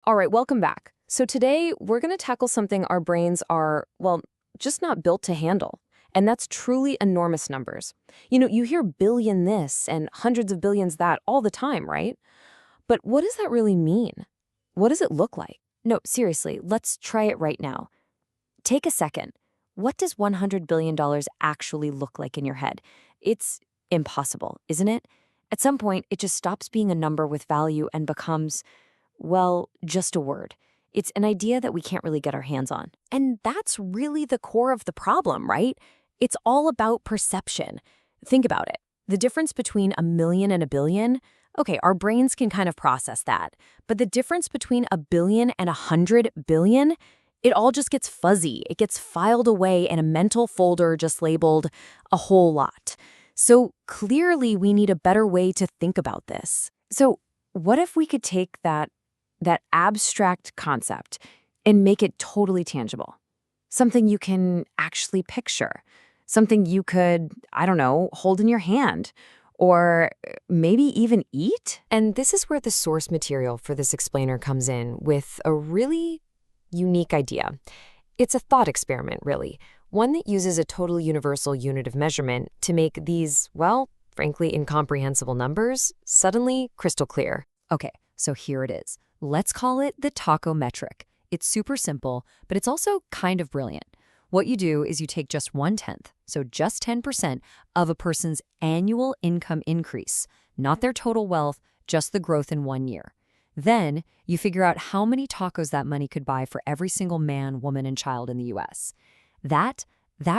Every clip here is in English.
All right, welcome back. So today we're going to tackle something our brains are, well, just not built to handle. And that's truly enormous numbers. You hear billion this and hundreds of billions that all the time, right? But what does that really mean? What does it look like? No, seriously, let's try it right now. Take a second. What does $100 billion actually look like in your head? It's impossible, isn't it? At some point, it just stops being a number with value and becomes, well, just a word. It's an idea that we can't really get our hands on. And that's really the core of the problem, right? It's all about perception. Think about it. The difference between a million and a billion, okay, our brains can kind of process that. But the difference between a billion and 100 billion, it all just gets fuzzy. It gets filed away in a mental folder just labeled a whole lot. So clearly we need a better way to think about this. So what if we could take that abstract concept and make it totally tangible? Something you can actually picture. Something you could, I don't know, hold in your hand. Or maybe even eat? And this is where the source material for this explainer comes in with a really unique idea. It's a thought experiment, really, one that uses a total universal unit of measurement to make these, well, frankly, incomprehensible numbers suddenly crystal clear. Okay, so here it is. Let's call it the taco metric. It's super simple, but it's also kind of brilliant. What you do is you take just 1/10, so just 10% of a person's annual income increase, not their total wealth, just the growth in 1 year. Then you figure out how many tacos that money could buy for every single man, woman, and child in the US. That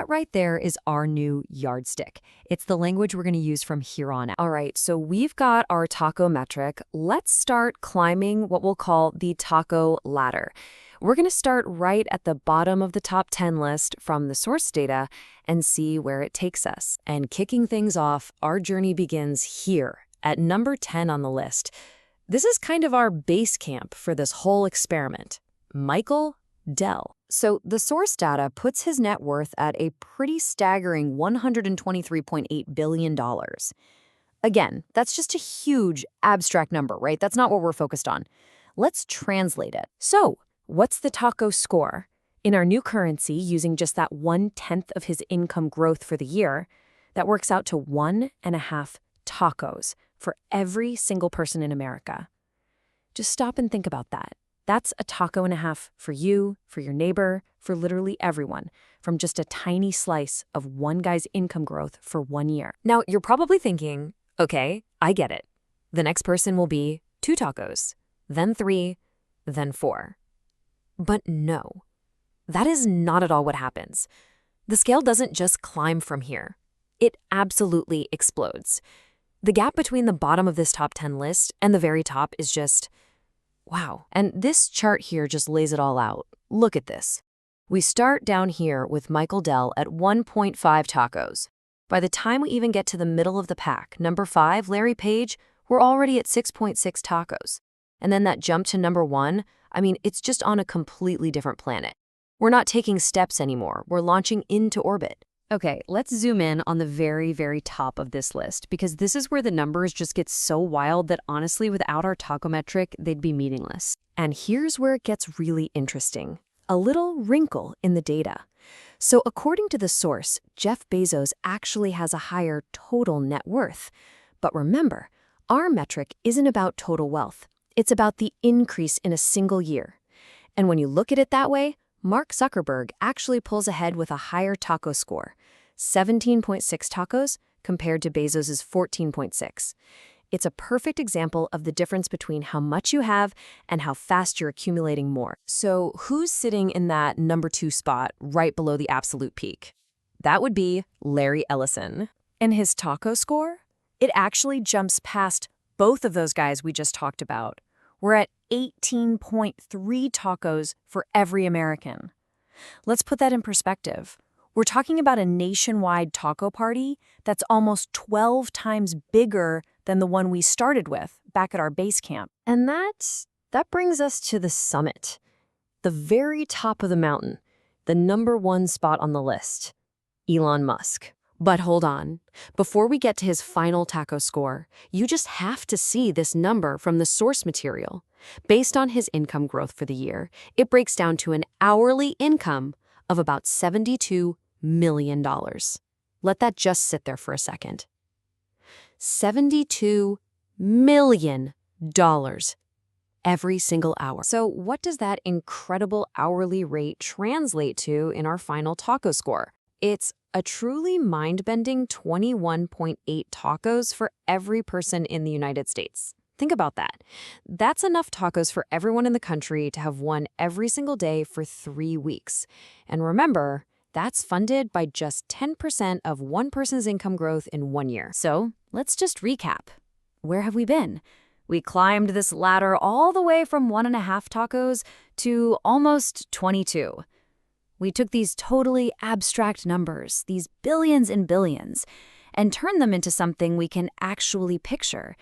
right there is our new yardstick. It's the language we're going to use from here on out. All right, so we've got our taco metric. Let's start climbing what we'll call the taco ladder. We're going to start right at the bottom of the top 10 list from the source data and see where it takes us. And kicking things off, our journey begins here at number 10 on the list. This is kind of our base camp for this whole experiment. Michael Dell. So the source data puts his net worth at a pretty staggering $123.8 billion. Again, that's just a huge abstract number, right? That's not what we're focused on. Let's translate it. So, what's the taco score? In our new currency, using just that 1/10 of his income growth for the year, that works out to 1.5 tacos for every single person in America. Just stop and think about that. That's a taco and a half for you, for your neighbor, for literally everyone, from just a tiny slice of one guy's income growth for 1 year. Now, you're probably thinking, okay, I get it. The next person will be 2 tacos, then 3, then 4. But no, that is not at all what happens. The scale doesn't just climb from here. It absolutely explodes. The gap between the bottom of this top 10 list and the very top is just, wow. And this chart here just lays it all out. Look at this. We start down here with Michael Dell at 1.5 tacos. By the time we even get to the middle of the pack, number 5, Larry Page, we're already at 6.6 tacos. And then that jump to number 1, it's just on a completely different planet. We're not taking steps anymore. We're launching into orbit. Okay, let's zoom in on the very, very top of this list, because this is where the numbers just get so wild that honestly, without our taco metric, they'd be meaningless. And here's where it gets really interesting. A little wrinkle in the data. So according to the source, Jeff Bezos actually has a higher total net worth. But remember, our metric isn't about total wealth. It's about the increase in a single year. And when you look at it that way, Mark Zuckerberg actually pulls ahead with a higher taco score, 17.6 tacos compared to Bezos's 14.6. It's a perfect example of the difference between how much you have and how fast you're accumulating more. So who's sitting in that number 2 spot right below the absolute peak? That would be Larry Ellison. And his taco score? It actually jumps past both of those guys we just talked about. We're at 18.3 tacos for every American. Let's put that in perspective. We're talking about a nationwide taco party that's almost 12 times bigger than the one we started with back at our base camp. And that brings us to the summit, the very top of the mountain, the number 1 spot on the list, Elon Musk. But hold on. Before we get to his final taco score, you just have to see this number from the source material. Based on his income growth for the year, it breaks down to an hourly income of about $72 million. Let that just sit there for a second. $72 million every single hour. So what does that incredible hourly rate translate to in our final taco score? It's a truly mind-bending 21.8 tacos for every person in the United States. Think about that. That's enough tacos for everyone in the country to have one every single day for 3 weeks. And remember, that's funded by just 10% of one person's income growth in 1 year. So let's just recap. Where have we been? We climbed this ladder all the way from 1.5 tacos to almost 22. We took these totally abstract numbers, these billions and billions, and turned them into something we can actually picture.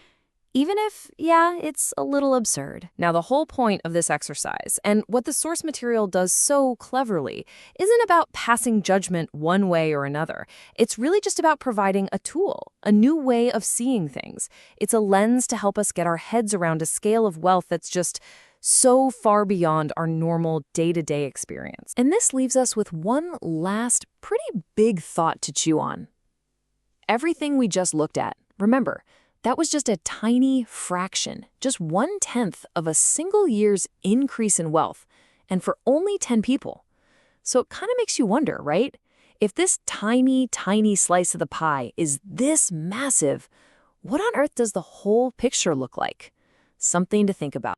Even if, yeah, it's a little absurd. Now, the whole point of this exercise, and what the source material does so cleverly, isn't about passing judgment one way or another. It's really just about providing a tool, a new way of seeing things. It's a lens to help us get our heads around a scale of wealth that's just so far beyond our normal day-to-day experience. And this leaves us with one last pretty big thought to chew on. Everything we just looked at, remember, that was just a tiny fraction, just 1/10 of a single year's increase in wealth, and for only 10 people. So it kind of makes you wonder, right? If this tiny, tiny slice of the pie is this massive, what on earth does the whole picture look like? Something to think about.